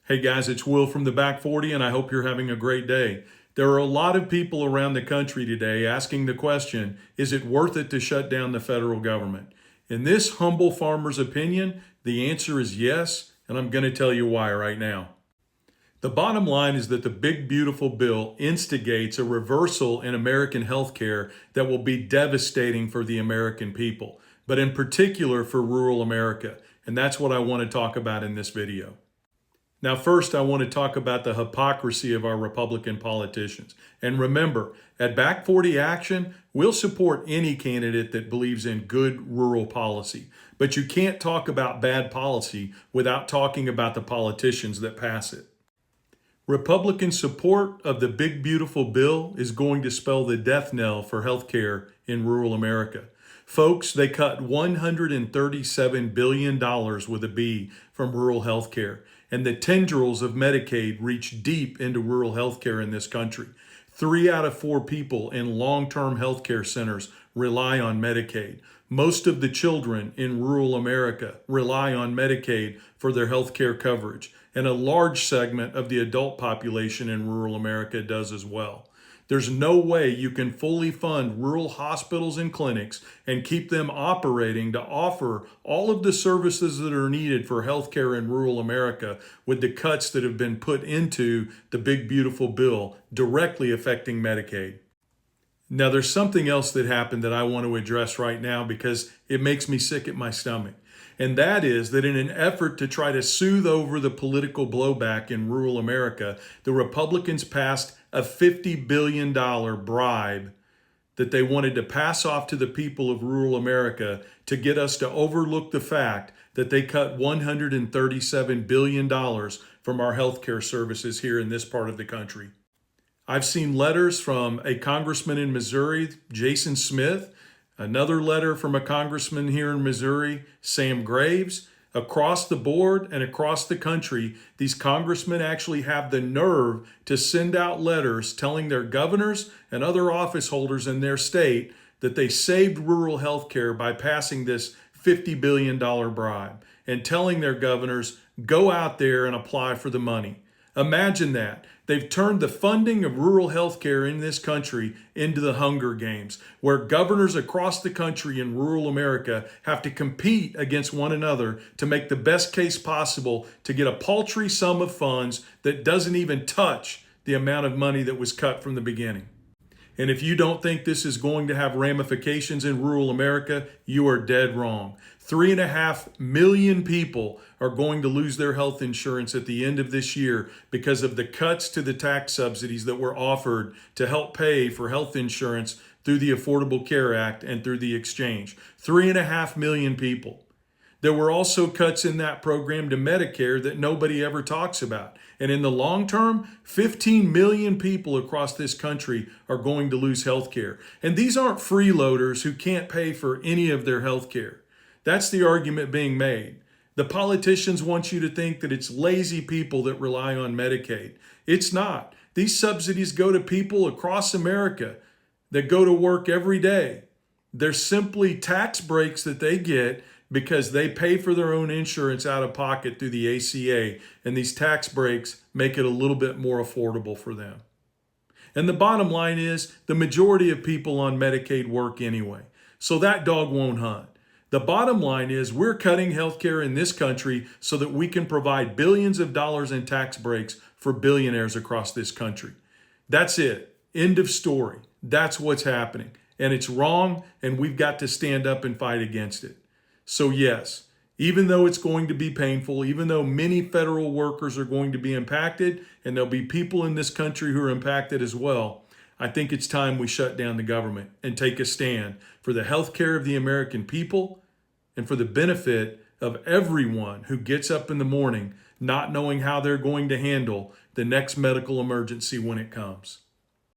Hey guys, it's Will from the Back 40, and I hope you're having a great day. There are a lot of people around the country today asking the question, is it worth it to shut down the federal government? In this humble farmer's opinion, the answer is yes, and I'm going to tell you why right now. The bottom line is that the big beautiful bill instigates a reversal in American healthcare that will be devastating for the American people, but in particular for rural America, and that's what I want to talk about in this video. Now, first, I want to talk about the hypocrisy of our Republican politicians. And remember, at Back 40 Action, we'll support any candidate that believes in good rural policy. But you can't talk about bad policy without talking about the politicians that pass it. Republican support of the big beautiful bill is going to spell the death knell for healthcare in rural America. Folks, they cut $137 billion with a B from rural healthcare, and the tendrils of Medicaid reach deep into rural healthcare in this country. 3 out of 4 people in long-term healthcare centers rely on Medicaid. Most of the children in rural America rely on Medicaid for their healthcare coverage, and a large segment of the adult population in rural America does as well. There's no way you can fully fund rural hospitals and clinics and keep them operating to offer all of the services that are needed for healthcare in rural America with the cuts that have been put into the big beautiful bill directly affecting Medicaid. Now, there's something else that happened that I want to address right now because it makes me sick at my stomach. And that is that in an effort to try to soothe over the political blowback in rural America, the Republicans passed a $50 billion bribe that they wanted to pass off to the people of rural America to get us to overlook the fact that they cut $137 billion from our healthcare services here in this part of the country. I've seen letters from a congressman in Missouri, Jason Smith, another letter from a congressman here in Missouri, Sam Graves. Across the board and across the country, these congressmen actually have the nerve to send out letters telling their governors and other office holders in their state that they saved rural health care by passing this $50 billion bribe and telling their governors, go out there and apply for the money. Imagine that. They've turned the funding of rural health care in this country into the Hunger Games, where governors across the country in rural America have to compete against one another to make the best case possible to get a paltry sum of funds that doesn't even touch the amount of money that was cut from the beginning. And if you don't think this is going to have ramifications in rural America, you are dead wrong. 3.5 million people are going to lose their health insurance at the end of this year because of the cuts to the tax subsidies that were offered to help pay for health insurance through the Affordable Care Act and through the exchange. 3.5 million people. There were also cuts in that program to Medicare that nobody ever talks about. And in the long term, 15 million people across this country are going to lose health care. And these aren't freeloaders who can't pay for any of their health care. That's the argument being made. The politicians want you to think that it's lazy people that rely on Medicaid. It's not. These subsidies go to people across America that go to work every day. They're simply tax breaks that they get because they pay for their own insurance out of pocket through the ACA, and these tax breaks make it a little bit more affordable for them. And the bottom line is the majority of people on Medicaid work anyway, so that dog won't hunt. The bottom line is we're cutting healthcare in this country so that we can provide billions of dollars in tax breaks for billionaires across this country. That's it. End of story. That's what's happening. And it's wrong, and we've got to stand up and fight against it. So yes, even though it's going to be painful, even though many federal workers are going to be impacted, and there'll be people in this country who are impacted as well, I think it's time we shut down the government and take a stand for the health care of the American people and for the benefit of everyone who gets up in the morning not knowing how they're going to handle the next medical emergency when it comes.